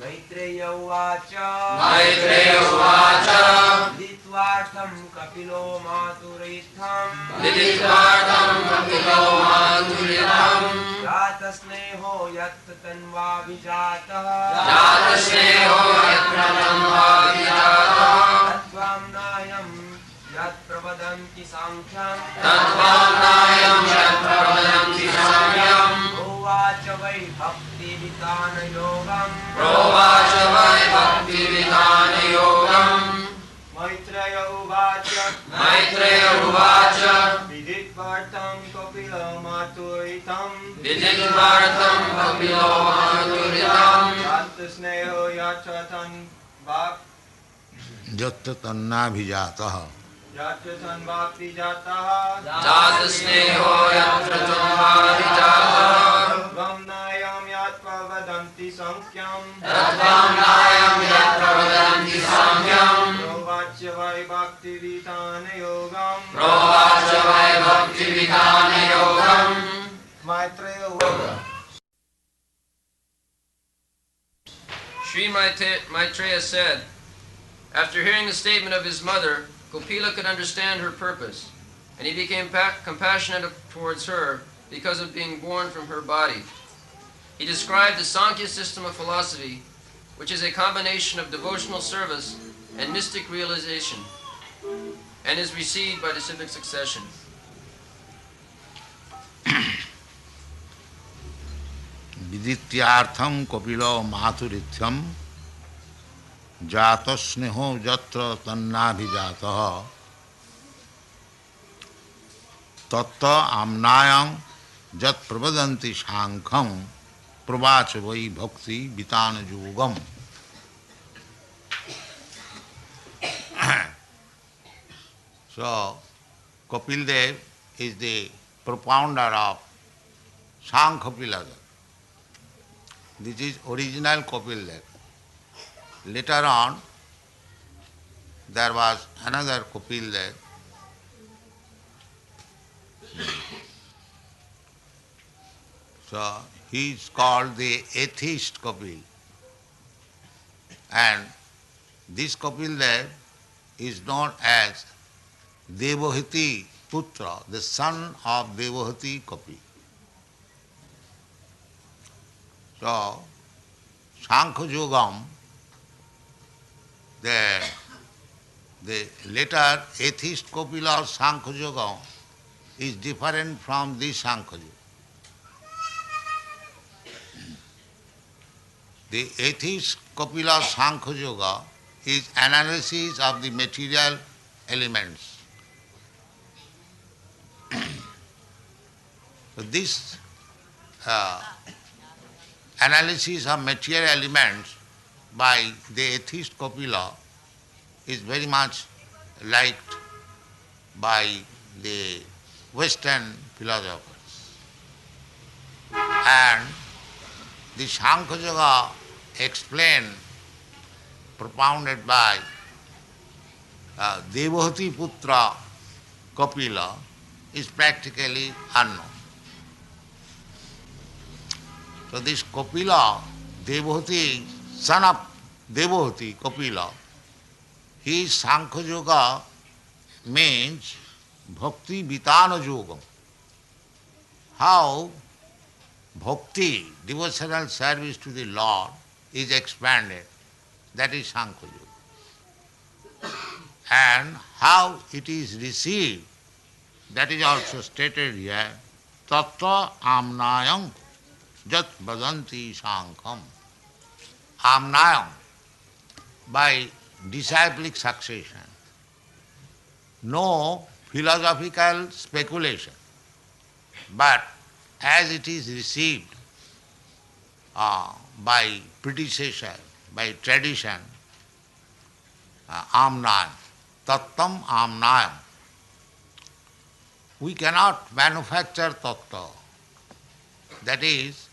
मैत्रेय उवाच मैत्रेय उवाच विदित्वार्थं कपिलो मातुरेत्थं जातस्नेहो यत्र तन्वाभिजातः तद्वाम्नायं यत् प्रवदन्ति साङ्ख्यं प्रोवाच वै भक्तिविधान योगम् मैत्रेय उवाच विदित्वार्थं कपिलो मातुरितं जातस्नेहो यत्र यत्र तन्नाभिजातः जातस्नेहो यत्र तन्वाभिजातः गमनायं यत् प्रवदन्ति संख्यं प्रोवाच वै भक्तिविधान योगम् Maitreya Sri Maitreya said, after hearing the statement of his mother, Kopila could understand her purpose, and he became compassionate towards her because of being born from her body. He described the Sankhya system of philosophy, which is a combination of devotional service and mystic realization, and is received by disciplic succession. विदित्यार्थं कपिलो मातुरित्यं जातस्नेहो यत्र तन्नाभिजातः तत्त आम्नायं यत् प्रवदन्ति सांख्यं प्रवाच वै भक्ति वितान योगम. So Kapil Dev is the propounder of Sankhya philosophy. This is original Kapil Dev. Later on, there was another Kapil Dev. So he is called the atheist Kapil. And this Kapil Dev is known as Devahiti Putra, the son of Devahiti Kapil. So, Sankhya Yogam, the later atheist Kapila Sankhya Yogam is different from this Sankhya Yoga. The atheist Kapila Sankhya Yoga is analysis of the material elements. So this analysis of material elements by the atheist Kapila is very much liked by the Western philosophers. And the Sankhya Yoga explained, propounded by Devahati Putra Kapila is practically unknown. So this Kapila, Devahati, son of Devahati, Kapila, his Sankhya Yoga means Bhakti Vitana Yogam. How bhakti, devotional service to the Lord, is expanded, that is Sankhya Yoga. And how it is received, that is also stated here, Tattva Amnayam Jat Vadanti Sankham. Amnayam, by disciplic succession. No philosophical speculation, but as it is received by predecessor, by tradition, Amnayam, Tattam Amnayam. We cannot manufacture Tattva. That is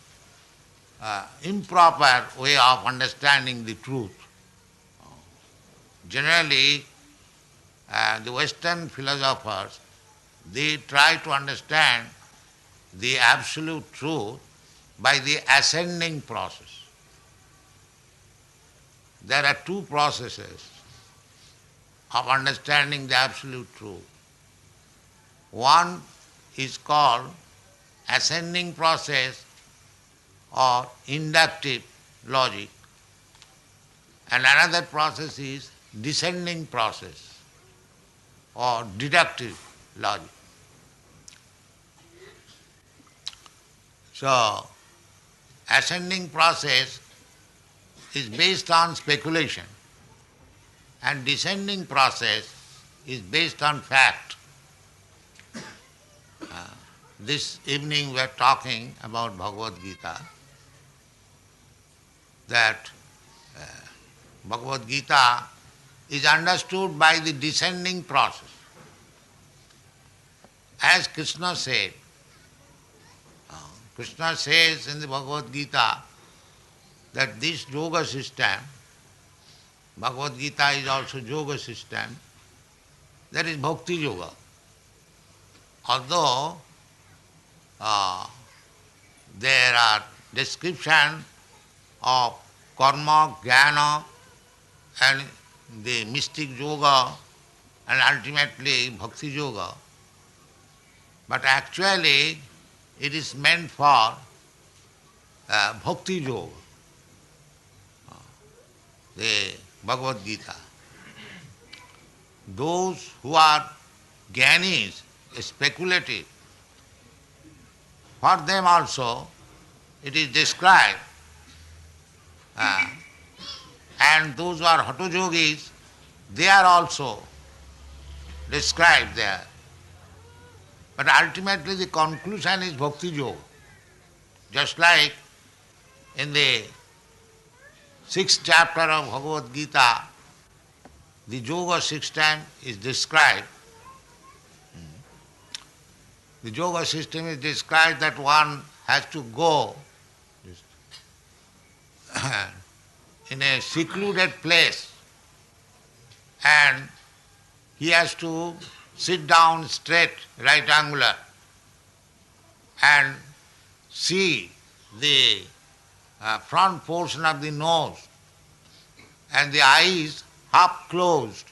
improper way of understanding the truth. Generally, the Western philosophers, they try to understand the absolute truth by the ascending process. there are two processes of understanding the absolute truth. One is called ascending process or inductive logic, and another process is descending process or deductive logic. So, ascending process is based on speculation, and descending process is based on fact. This evening we are talking about Bhagavad Gita, that Bhagavad Gita is understood by the descending process. As Krishna said, Krishna says in the Bhagavad Gita that this yoga system, Bhagavad Gita is also yoga system, that is bhakti yoga. Although there are description of karma, jnana and the mystic yoga and ultimately bhakti yoga, but actually it is meant for bhakti yoga, the Bhagavad Gita. Those who are jnanis, speculative, for them also it is described, and those who are hatha yogis, they are also described there. But ultimately the conclusion is bhakti yoga. Just like in the 6th chapter of Bhagavad Gita, the yoga system is described. The yoga system is described that one has to go in a secluded place and he has to sit down straight, right angular, and see the front portion of the nose and the eyes half closed.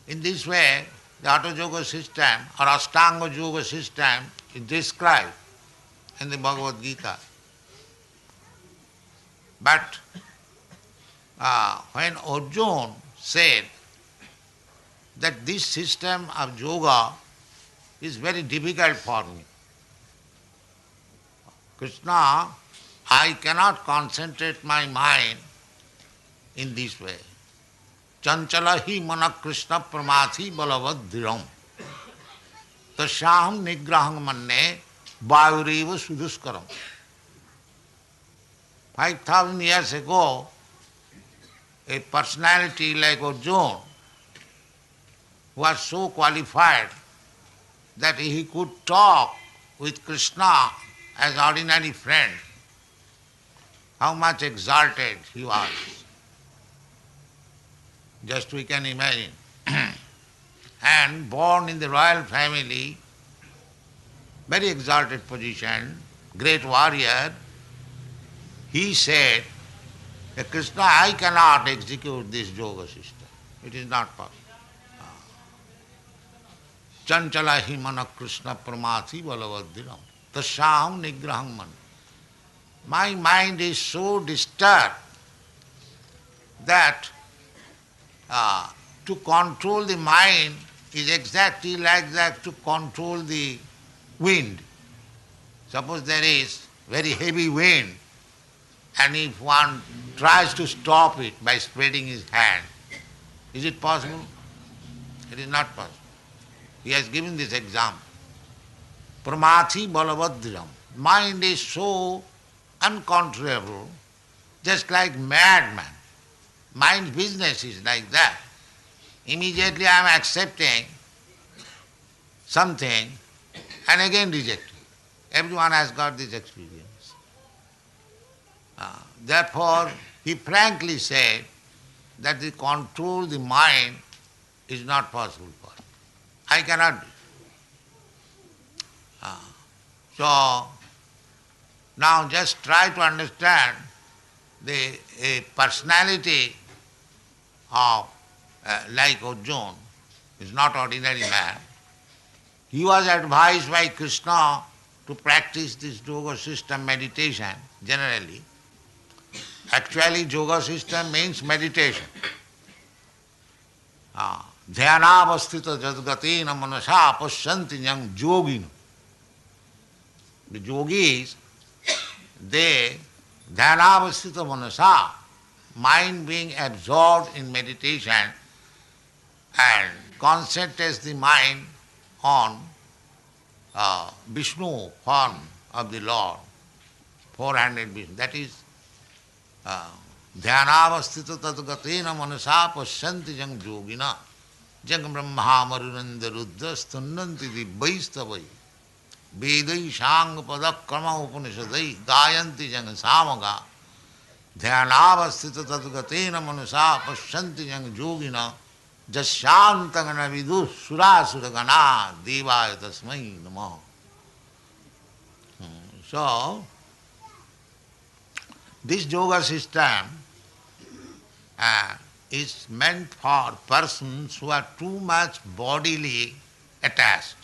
In this way, the Hatha Yoga system or Ashtanga Yoga system is described in the Bhagavad Gita. But when Arjuna said that this system of yoga is very difficult for me, Krishna, I cannot concentrate my mind in this way. Chanchalahi mana Krishna pramathi balavad dhiram tasyaham nigraham manne vayureva suduskaram. 5,000 years ago, a personality like Arjuna was so qualified that he could talk with Krishna as ordinary friend. How much exalted he was. Just we can imagine. And born in the royal family, very exalted position, great warrior, he said, Krishna, I cannot execute this yoga system. It is not possible. Chanchala hi mana Krishna pramathi balavadhiram tasyaham nigraham man. My mind is so disturbed that to control the mind is exactly like that to control the wind. Suppose there is very heavy wind, and if one tries to stop it by spreading his hand, is it possible? It is not possible. He has given this example. Pramathi balavadhiram. Mind is so uncontrollable, just like madman. Mind's business is like that. Immediately I am accepting something and again rejecting. Everyone has got this experience. Therefore, he frankly said that to control the mind is not possible for him. I cannot do it. So, now just try to understand a personality of like Arjuna is not ordinary man. He was advised by Krishna to practice this yoga system meditation generally. Actually, yoga system means meditation. Dhyanavastita jadgatena manasa pasyanti yang yogin. The yogis, they dhyanavastita manasa, mind being absorbed in meditation and concentrates the mind on Vishnu, form of the Lord, four-handed Vishnu. That is dhyanavastita tadgatena manasa pasyanti jang yogina jang brahma marunanda ruddha stunnanti dibbaistavai vedai shang padakrama upanishadai gayanti jang samaga dhyanavastita tadgatena manasa pasyanti jang yogina jasyantagana vidu surasuragana devaya tasmai namaha. So, this yoga system is meant for persons who are too much bodily attached.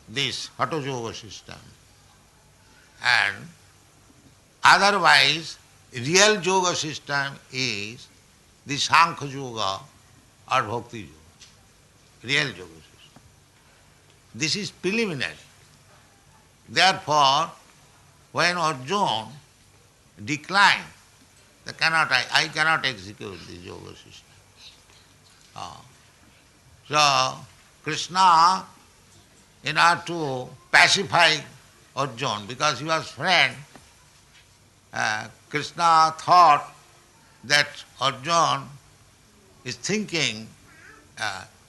This Hatha Yoga system. And otherwise, real yoga system is the Sankhya Yoga or Bhakti Yoga. Real yoga system. This is preliminary. Therefore, when Arjuna declined, I cannot execute this yoga system. So, Krishna, in order to pacify Arjuna, because he was friend, Krishna thought that Arjuna is thinking,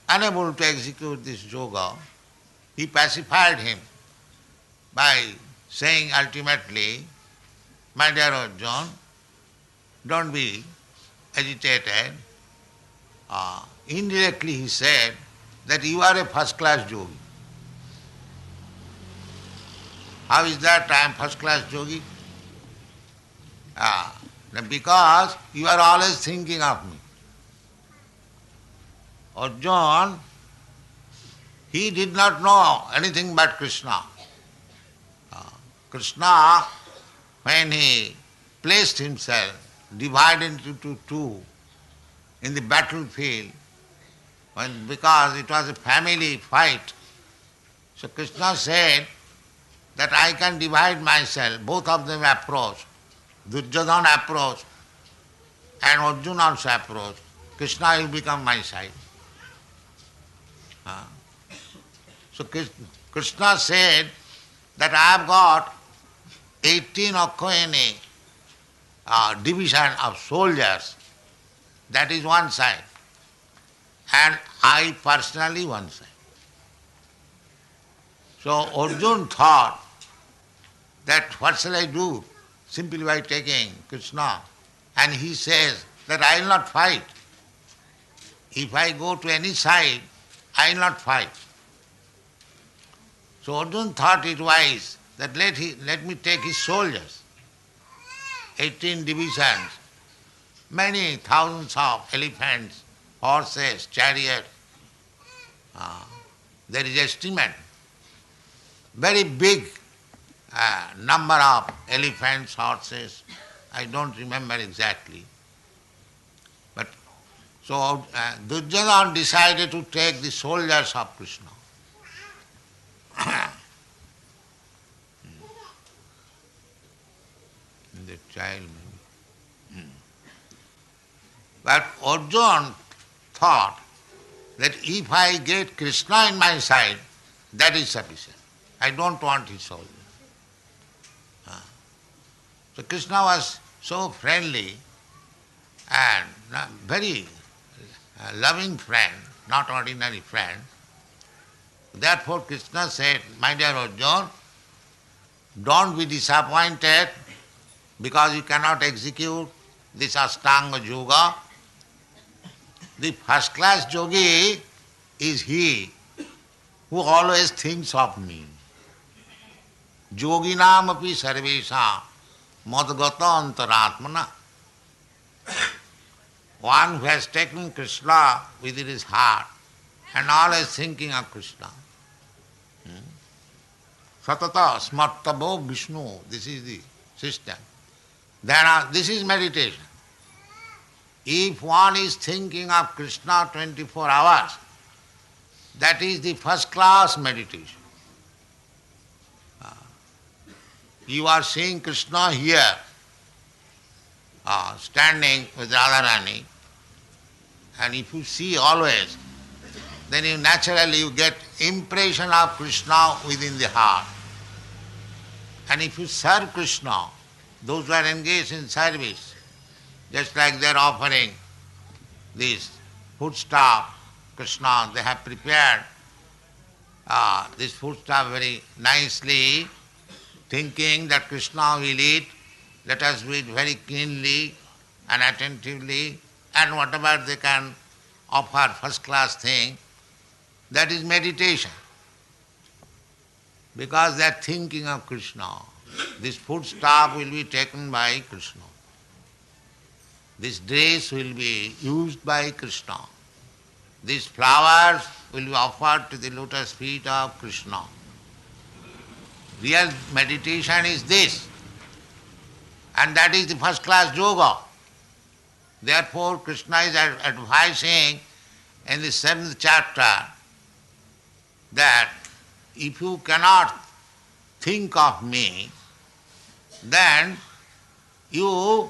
unable to execute this yoga. He pacified him by saying ultimately, my dear Arjuna, don't be agitated. Indirectly he said that you are a first-class yogi. How is that I am first-class yogi? Because you are always thinking of me. Arjuna, he did not know anything but Krishna. Krishna, when he placed himself, divided into two in the battlefield, because it was a family fight, so Krishna said that I can divide myself. Both of them approached. Duryodhana approached and Arjuna also approached. Krishna will become my side. So Krishna said that I have got 18 Akhoyani division of soldiers. That is one side. And I personally one side. So Arjuna thought that what shall I do? Simply by taking Krishna. And he says that I will not fight. If I go to any side, I will not fight. So Arjuna thought it wise that let me take his soldiers. 18 divisions, many thousands of elephants, horses, chariots. There is estimate. Very big number of elephants, horses. I don't remember exactly. But so Duryodhana decided to take the soldiers of Krishna. The child maybe. But Arjuna thought that if I get Krishna in my side, that is sufficient. I don't want his soldiers. So Krishna was so friendly and very loving friend, not ordinary friend. Therefore Krishna said, my dear Arjuna, don't be disappointed because you cannot execute this Ashtanga Yoga. The first-class yogi is he who always thinks of me. Yoginam api sarvesha madgata antaratmana. One who has taken Krishna within his heart and always thinking of Krishna. Satata smartabo Vishnu, this is the system. This is meditation. If one is thinking of Krishna 24 hours, that is the first class meditation. You are seeing Krishna here, standing with Radharani, and if you see always, then you naturally get impression of Krishna within the heart. And if you serve Krishna, those who are engaged in service, just like they are offering this foodstuff, Krishna, they have prepared this foodstuff very nicely, thinking that Krishna will eat, let us do it very keenly and attentively, and whatever they can offer first class thing, that is meditation. Because they are thinking of Krishna. This foodstuff will be taken by Krishna. This dress will be used by Krishna. These flowers will be offered to the lotus feet of Krishna. Real meditation is this. And that is the first class yoga. Therefore, Krishna is advising in the 7th chapter that if you cannot think of me, then you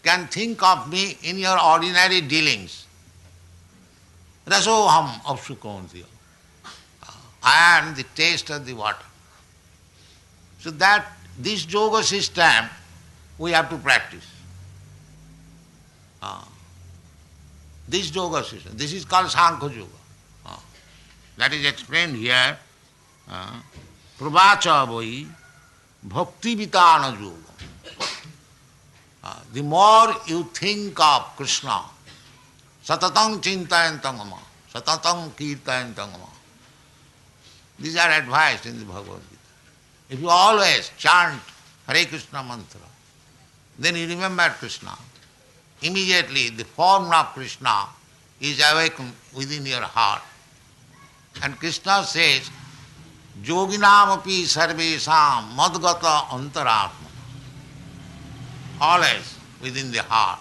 can think of me in your ordinary dealings. Rasoham apsukontiya. I am the taste of the water. So that this yoga system we have to practice. This yoga system, this is called Sankhya Yoga. That is explained here. Pravacha vai bhakti vitana yoga. The more you think of Krishna, satatang chintayantangama, satatang kirtayantangama. These are advised in the Bhagavad Gita. If you always chant Hare Krishna mantra, then you remember Krishna. Immediately the form of Krishna is awakened within your heart. And Krishna says, Yoginam api sarvesam madgata antaratma. Always within the heart.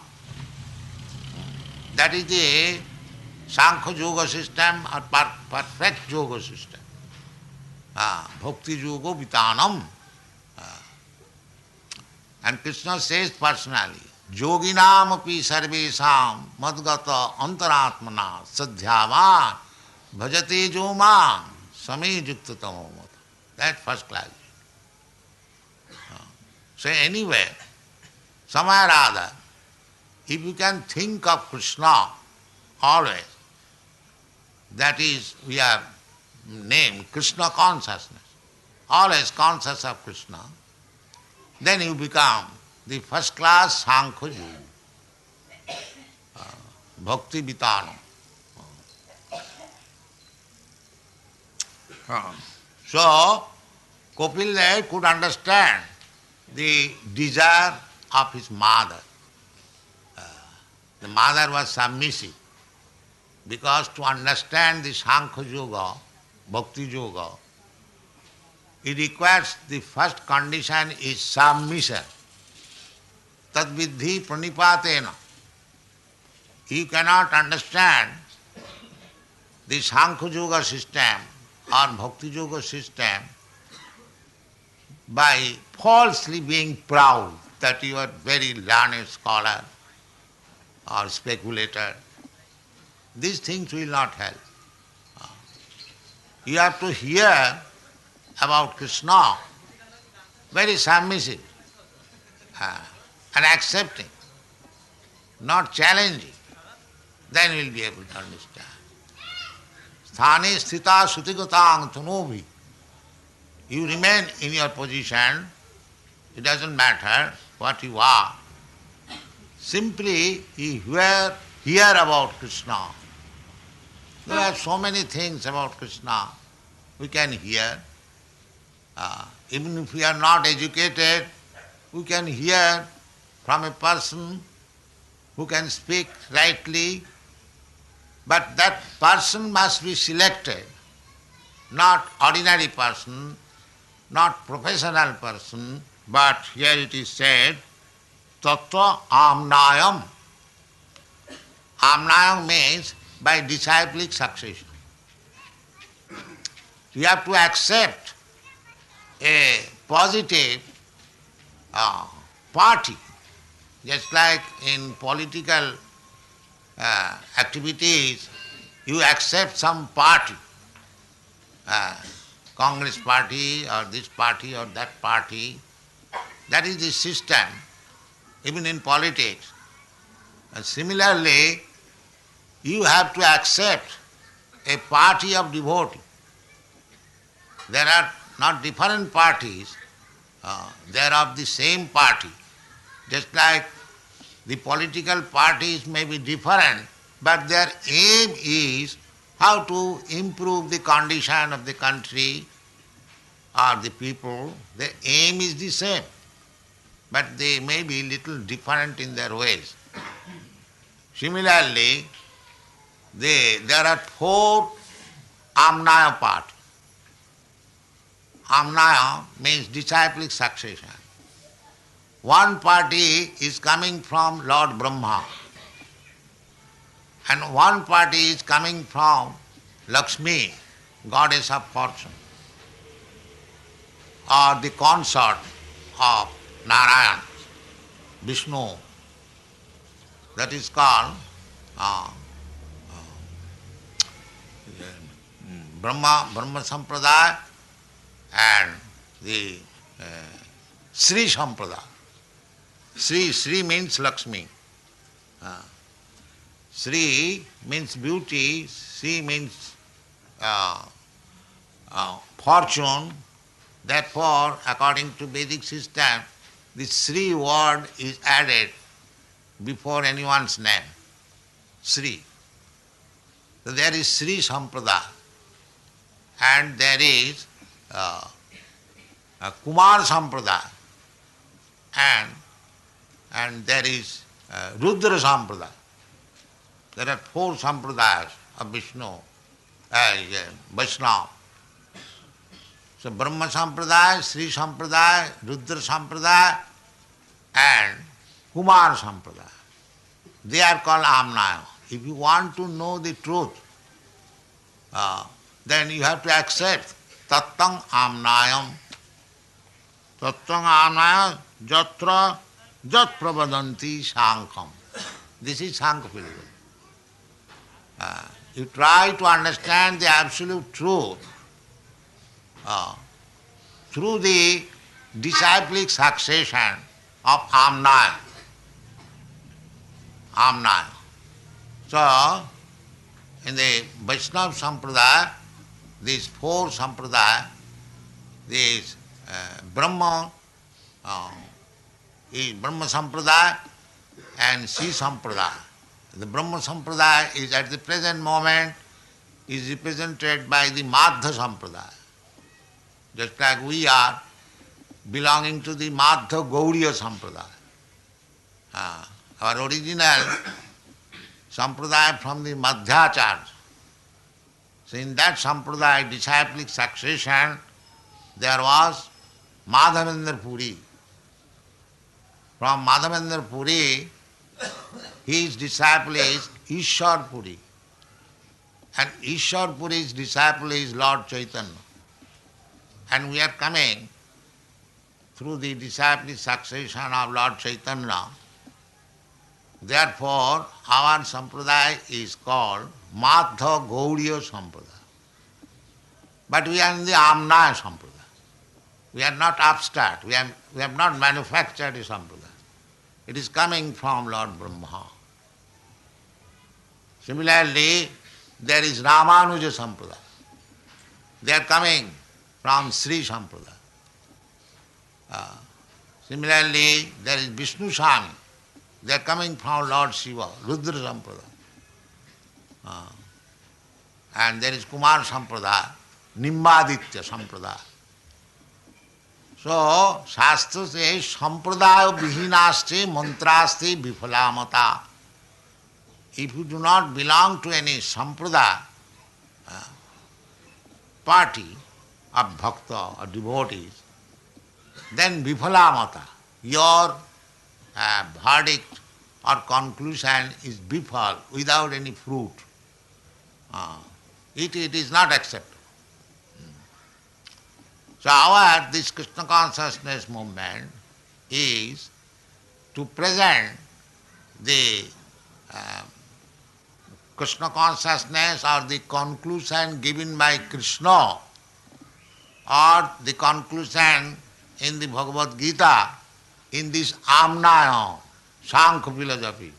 That is the Sankhya Yoga system or perfect yoga system. Bhakti Yoga Vitanam. And Krishna says personally, Yoginam api sarvesam madgata antaratmana sadhyavan bhajate jomam same yuktatamo mata. That first class. So anyway, somewhere or other, if you can think of Krishna always, that is, we are named Krishna consciousness, always conscious of Krishna, then you become the first class Sankhya Yoga, Bhakti Vitanam. So, Kapil Dev could understand the desire of his mother. The mother was submissive, because to understand the Sankhya Yoga, Bhakti Yoga, it requires the first condition is submission. Tad vidhi pranipatena. You cannot understand the Sankhya Yoga system or Bhakti Yoga system by falsely being proud that you are very learned scholar or speculator. These things will not help. You have to hear about Krishna very submissive and accepting, not challenging. Then you will be able to understand. Sthane sthita sutigatang tanobhi. You remain in your position, it doesn't matter what you are. Simply you hear about Krishna. There are so many things about Krishna we can hear. Even if we are not educated, we can hear from a person who can speak rightly, but that person must be selected, not ordinary person, not professional person, but here it is said, Tattva Amnayam. Amnayam means by disciplic succession. You have to accept a positive party, just like in political activities, you accept some party, Congress party or this party or that party. That is the system, even in politics. And similarly, you have to accept a party of devotees. There are not different parties, they are of the same party. Just like the political parties may be different, but their aim is how to improve the condition of the country or the people. The aim is the same, but they may be little different in their ways. Similarly, there are 4 Amnaya parties. Amnaya means disciplic succession. One party is coming from Lord Brahma, and one party is coming from Lakshmi, goddess of fortune, or the consort of Narayan, Vishnu. That is called Brahma Sampradaya and the Sri Sampradaya. Sri means Lakshmi. Sri means beauty, Sri means fortune. Therefore, according to Vedic system, the Sri word is added before anyone's name. Sri. So there is Sri Sampradaya, and there is Kumar Sampradaya, and there is Rudra Sampradaya. There are 4 sampradayas of Vishnu, Vaishnava. So Brahma Sampradaya, Sri Sampradaya, Rudra Sampradaya and Kumar Sampradaya. They are called Amnaya. If you want to know the truth, then you have to accept Tattang Amnayam. Tattang Amnaya Jatra Jat Pravadanti Sankham. This is Sankha philosophy. You try to understand the absolute truth through the disciplic succession of Amnaya. So, in the Vaishnava Sampradaya, these 4 Sampradaya, these Brahma is Brahma Sampradaya and Sri Sampradaya. The Brahma Sampradaya is at the present moment is represented by the Madhya Sampradaya. Just like we are belonging to the Madhya Gauriya Sampradaya. Our original Sampradaya from the Madhyacharya. So in that Sampradaya, disciplic succession, there was Madhavendra Puri. From Madhavendra Puri, his disciple is Ishwar Puri. And Ishwar Puri's disciple is Lord Chaitanya. And we are coming through the disciplic succession of Lord Chaitanya. Therefore, our Sampradaya is called Madhya Gauriya Sampradaya. But we are in the Amnaya Sampradaya. We are not upstart. We have not manufactured a Sampradaya. It is coming from Lord Brahma. Similarly, there is Ramanuja Sampradaya. They are coming from Sri Sampradaya. Similarly, there is Vishnu Swami. They are coming from Lord Shiva, Rudra Sampradaya. And there is Kumar Sampradaya, Nimbaditya Sampradaya. So, Shastra says, Sampradaya vihinaste mantraste vifalamata. If you do not belong to any sampradaya, party of bhakta or devotees, then vifalamata, your verdict or conclusion is bifal, without any fruit. It is not acceptable. So this Krishna consciousness movement is to present the Krishna consciousness or the conclusion given by Krishna or the conclusion in the Bhagavad Gita in this Amnaya, Sankhya philosophy.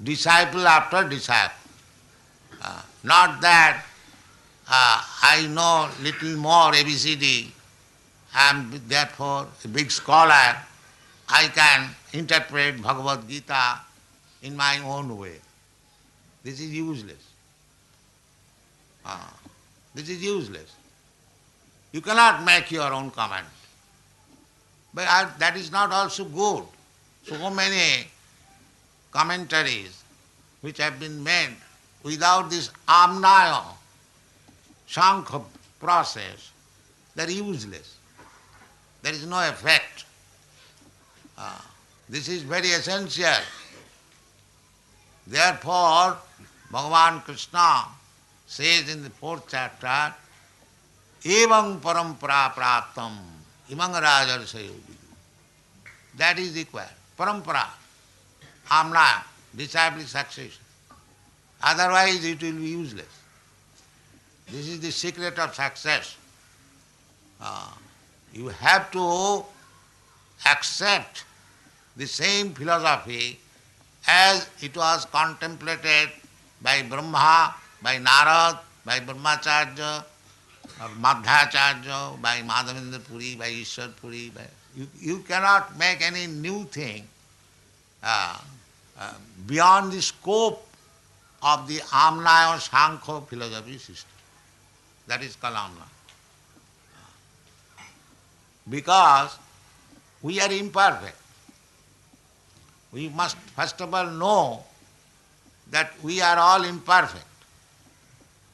Disciple after disciple. Not that I know little more ABCD, I am therefore a big scholar, I can interpret Bhagavad Gita in my own way. This is useless. This is useless. You cannot make your own comment. But that is not also good. So many commentaries which have been made without this Amnaya, Sankhya process, they are useless. There is no effect. This is very essential. Therefore, Bhagavan Krishna says in the 4th chapter, Evang parampara praptam, imang rajarsayogi. That is required. Parampara, Amnaya, disciple succession. Otherwise it will be useless. This is the secret of success. You have to accept the same philosophy as it was contemplated by Brahma, by Narad, by Brahmacharya, or Madhyacharya, by Madhavendra Puri, by Ishwar Puri. You cannot make any new thing beyond the scope of the Amnaya Sankhya philosophy system. That is called Amnaya. Because we are imperfect. We must first of all know that we are all imperfect.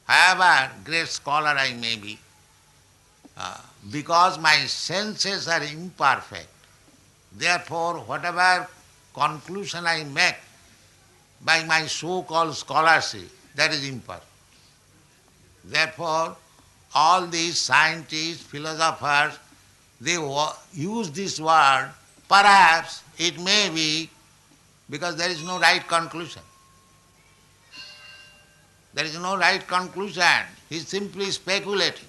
However great scholar I may be, because my senses are imperfect, therefore whatever conclusion I make by my so-called scholarship, that is imperfect. Therefore, all these scientists, philosophers, they use this word, perhaps it may be, because there is no right conclusion. There is no right conclusion. He is simply speculating.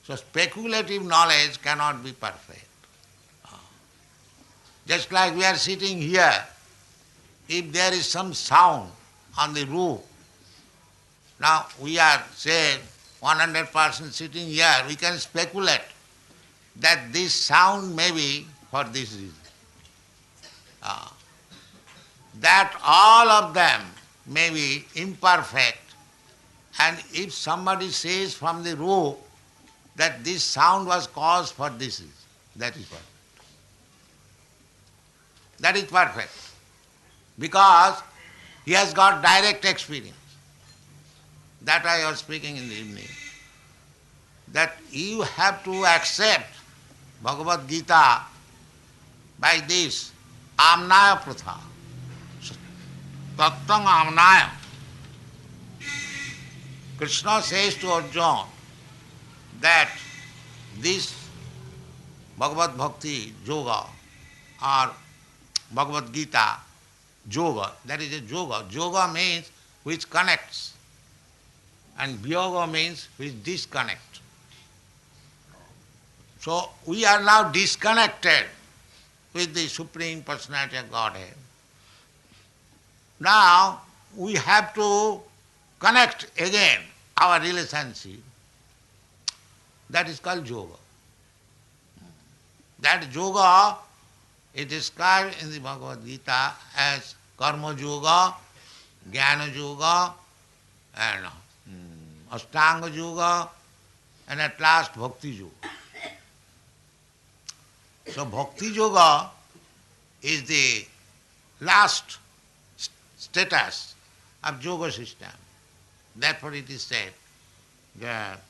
So speculative knowledge cannot be perfect. Just like we are sitting here, if there is some sound on the roof, now we are, say, 100% sitting here, we can speculate that this sound may be for this reason. That all of them may be imperfect, and if somebody says from the roof that this sound was caused for this reason, that is perfect. That is perfect. Because he has got direct experience. That I was speaking in the evening. That you have to accept Bhagavad Gita by this Amnaya Pratha. Tattang Amnaya. Krishna says to Arjuna that this Bhagavad Bhakti Yoga or Bhagavad Gita Yoga, that is a yoga. Yoga means which connects, and Vyoga means which disconnects. So we are now disconnected with the Supreme Personality of Godhead. Now we have to connect again our relationship. That is called yoga. That yoga is described in the Bhagavad Gita as karma yoga, jnana yoga, and ashtanga yoga, and at last Bhakti Yoga. So Bhakti Yoga is the last status of yoga system. Therefore it is said that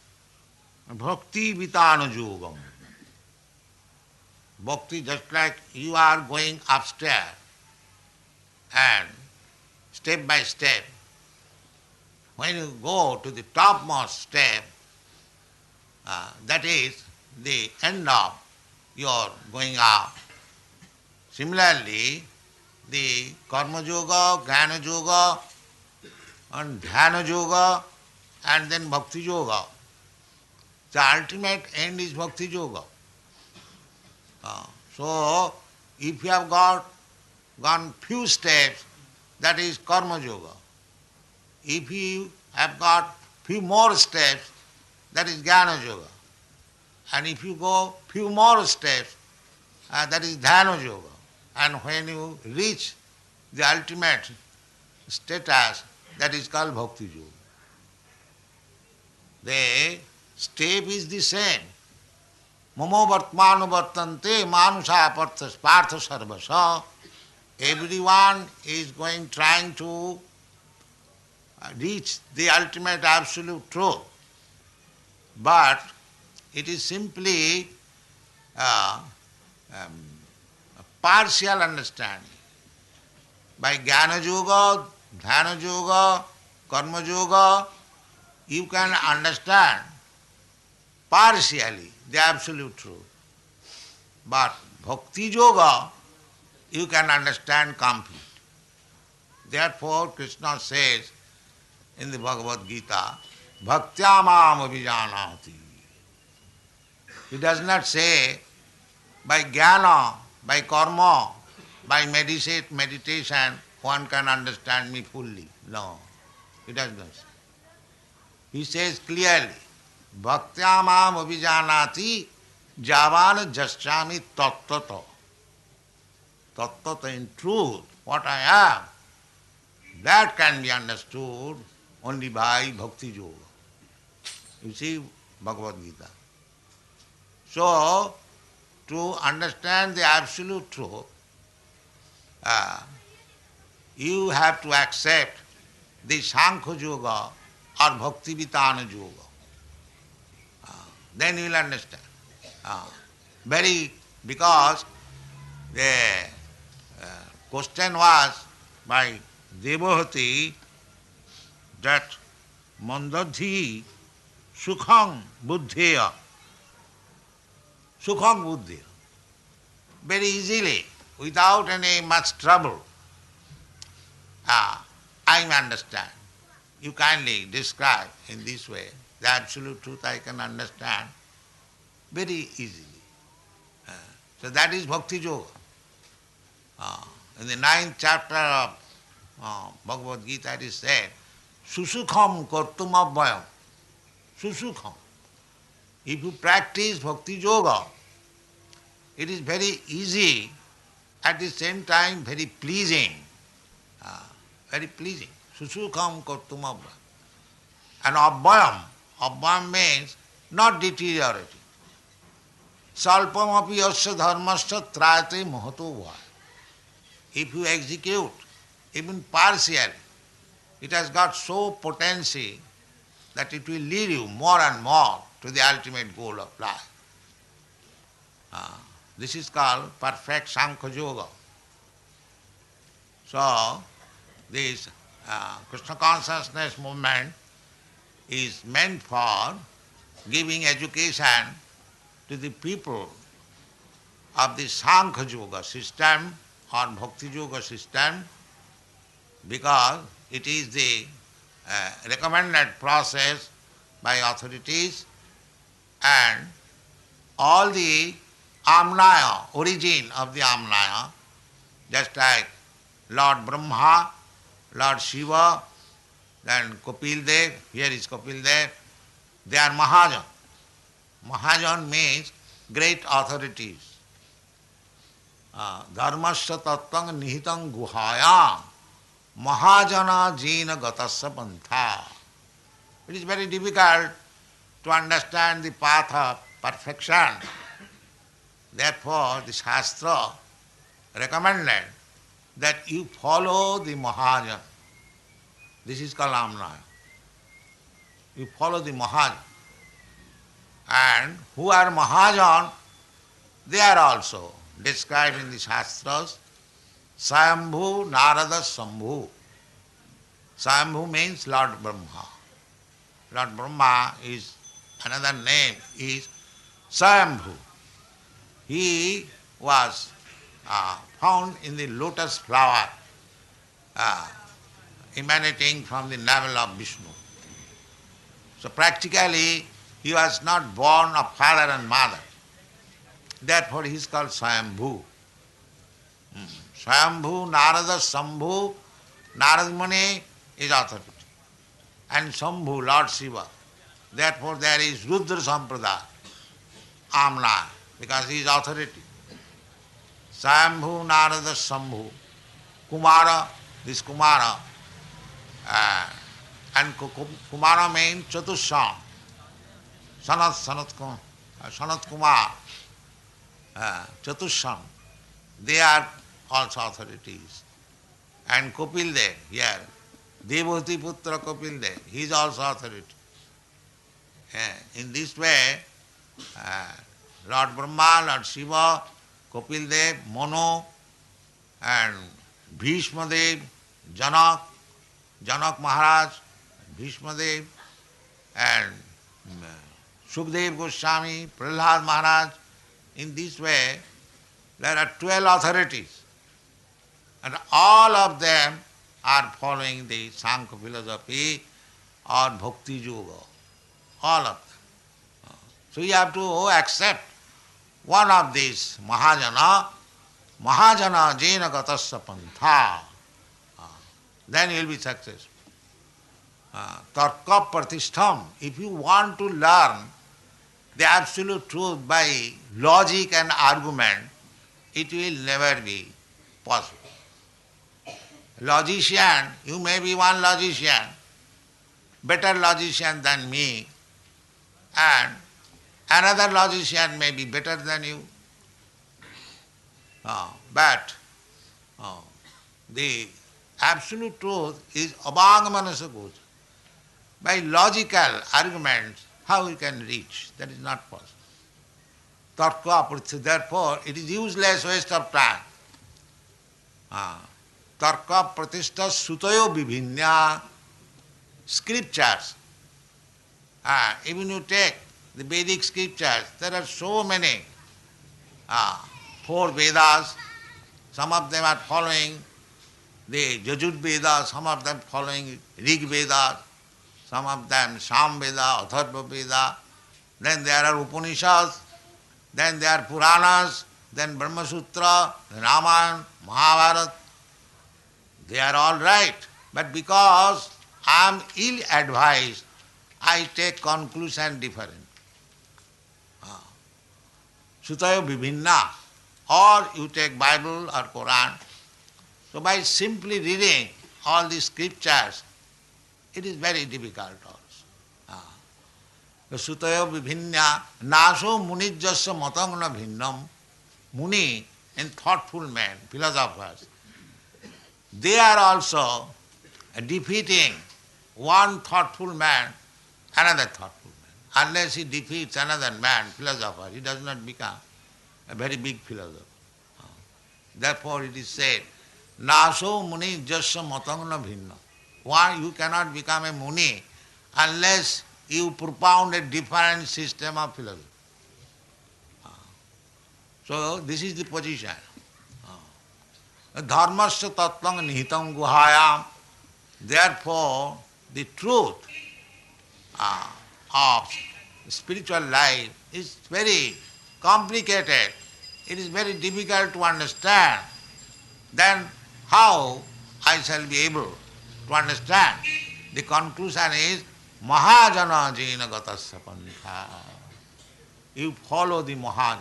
Bhakti Vitana Yogam. Bhakti, just like you are going upstairs and step by step, when you go to the topmost step, that is the end of your going up. Similarly, the Karma Yoga, Jnana Yoga, and Dhyana Yoga, and then Bhakti Yoga. The ultimate end is Bhakti Yoga. So, if you have gone few steps, that is Karma Yoga. If you have got few more steps, that is Jnana Yoga. And if you go few more steps, that is Dhyana Yoga. And when you reach the ultimate status, that is called Bhakti Yoga. The step is the same. Mamo vartmanu vartante manusha partha sarvasa. Everyone is trying to reach the ultimate absolute truth. But it is simply a partial understanding. By Jnana Yoga, Dhyana Yoga, Karma Yoga, you can understand partially the absolute truth. But Bhakti Yoga, you can understand complete. Therefore, Krishna says in the Bhagavad Gita, Bhaktya mam abhijanati. He does not say by jnana, by karma, by meditation, one can understand me fully. No, he does not say. He says clearly, Bhaktya mam abhijanati javan jasyami tattata. Tattata, in truth, what I am, that can be understood only by Bhakti Yoga. You see Bhagavad Gita. So, to understand the absolute truth, you have to accept the Sankhya Yoga or Bhakti Vitana Yoga. Then you will understand. Because the question was by Devahati that Mandadhi Sukham Buddheya. Sukham Buddheya. Very easily, without any much trouble, I understand. You kindly describe in this way. The absolute truth I can understand very easily. So that is Bhakti Yoga. In the 9th chapter of Bhagavad Gita it is said, Susukham kartum abhayam. Susukham. If you practice Bhakti Yoga, it is very easy, at the same time very pleasing. Very pleasing. Susukham kartum abhayam. And abhayam means not deteriorating. Salpam api yasya dharmasya trayate mahato bhaya. If you execute even partially, it has got so potency that it will lead you more and more to the ultimate goal of life. This is called perfect Sankhya Yoga. So, this Krishna consciousness movement is meant for giving education to the people of the Sankhya Yoga system or Bhakti Yoga system, because it is the recommended process by authorities, and all the Amnaya, origin of the Amnaya, just like Lord Brahma, Lord Shiva, then Kapil Dev, here is Kapil Dev, they are Mahajan. Mahajan means great authorities. Dharmasya tattvang nihitang guhayam Mahajana jena gatasya pantha. It is very difficult to understand the path of perfection. Therefore, the Shastra recommended that you follow the Mahajan. This is called Amnaya. You follow the Mahajan. And who are Mahajan? They are also described in the Shastras. Swayambhu, Narada, Sambhu. Swayambhu means Lord Brahma. Lord Brahma is, another name is Swayambhu. He was found in the lotus flower emanating from the navel of Vishnu. So practically he was not born of father and mother. Therefore he is called Swayambhu. Swayambhu, Narada, Sambhu. Narada Muni is authority. And Sambhu, Lord Shiva. Therefore there is Rudra Sampradaya, Amna, because he is authority. Swayambhu, Narada, Sambhu. Kumara, this Kumara. And Kumara means Chatushan. Sanat Kumar. Chatushan. They are also authorities. And Kopildev here. Devati Putra Kopildev. He is also authority. In this way, Lord Brahma, Lord Shiva, Kopildev, Manu, and Bhishmadev, Janak Maharaj, Bhishmadev, and Sukdev Goswami, Prahlad Maharaj. In this way, there are 12 authorities. And all of them are following the Sankhya philosophy or Bhakti Yoga. All of them. So you have to accept one of these Mahajana Jena Gatasya Pantha. Then you will be successful. Tarka Pratistham. If you want to learn the absolute truth by logic and argument, it will never be possible. Logician, you may be one logician, better logician than me, and another logician may be better than you. But the absolute truth is abhangamanasa gocha. By logical arguments, how you can reach? That is not possible. Tarka Pritha, therefore, it is useless waste of time. Tarka Pratishta Sutayo Vibhinya, scriptures. Even you take the Vedic scriptures, there are so many. 4 Vedas, some of them are following the Yajur Veda, some of them following Rig Veda, some of them Sam Veda, Atharva Veda. Then there are Upanishads, then there are Puranas, then Brahma Sutra, Ramayana, Mahabharata. They are all right. But because I am ill-advised, I take conclusion different. Sutayo Vibhinna. Or you take Bible or Quran. So by simply reading all these scriptures, it is very difficult also. Sutayo Vibhinna. Naso munijjasya matangna bhinnam. Muni and thoughtful men, philosophers, they are also defeating one thoughtful man, another thoughtful man. Unless he defeats another man, philosopher, he does not become a very big philosopher. Therefore it is said, Naso muni jasya matangna bhinna. Why you cannot become a muni unless you propound a different system of philosophy. So this is the position. Dharmasya tattvam nihitam guhayam. Therefore, the truth of spiritual life is very complicated. It is very difficult to understand. Then how I shall be able to understand? The conclusion is Mahajana jena gatasya pantha. You follow the Mahajana.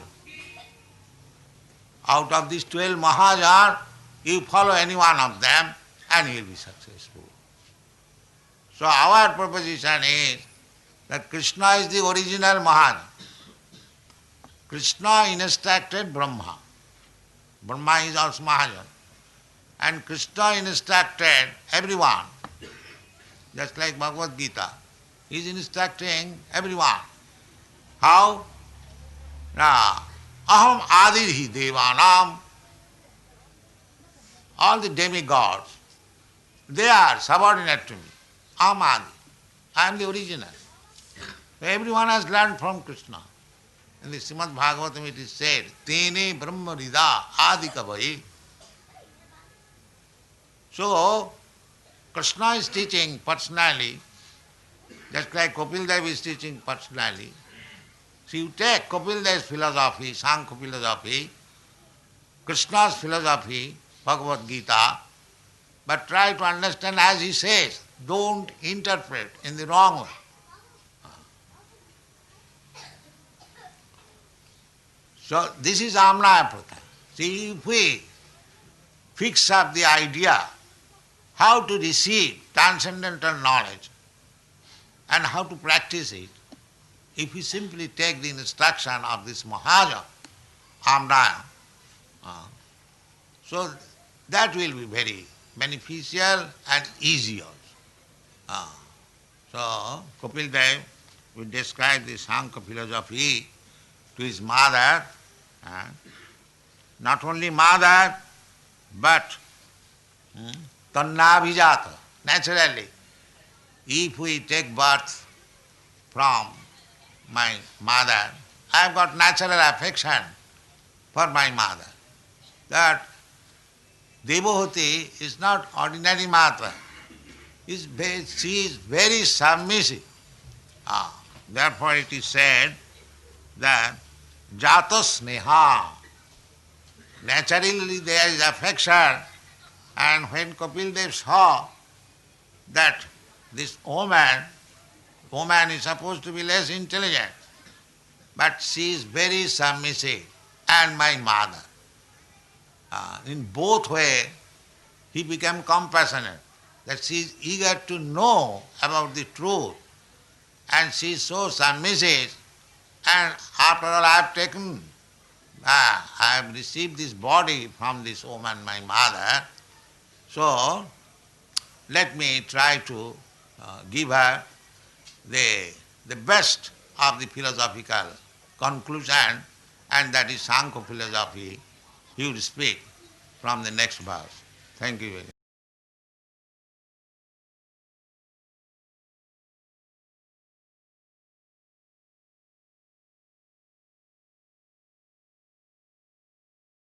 Out of these 12 Mahajana, you follow any one of them and you will be successful. So our proposition is that Krishna is the original Mahajan. Krishna instructed Brahma. Brahma is also Mahajan. And Krishna instructed everyone. Just like Bhagavad Gita. He is instructing everyone. How? Aham adirhi devanam. All the demigods, they are subordinate to me. Aham adi. I am the original. Everyone has learned from Krishna. In the Srimad Bhagavatam it is said, Tene Brahma Rida Adikavai. So, Krishna is teaching personally, just like Kapil Dev is teaching personally. So you take Kapil Dev's philosophy, Sankhya philosophy, Krishna's philosophy, Bhagavad Gita, but try to understand as he says. Don't interpret in the wrong way. So this is Amnaya Pratha. See, if we fix up the idea how to receive transcendental knowledge and how to practice it, if we simply take the instruction of this Mahajan, Amnaya, so that will be very beneficial and easy also. So Kapil Dev will describe the Sankhya philosophy to his mother, not only mother, but Tannabhijata, naturally. If we take birth from my mother, I have got natural affection for my mother. That Devahuti is not ordinary mother. She is very submissive. Therefore it is said that Jata Sneha. Naturally there is affection, and when Kapil Dev saw that this woman is supposed to be less intelligent, but she is very submissive, and my mother. In both ways, he became compassionate, that she is eager to know about the truth, and she is so submissive, and after all I have received this body from this woman, my mother, so let me try to give her the best of the philosophical conclusion, and that is Sankhya philosophy. He will speak from the next verse. Thank you very much.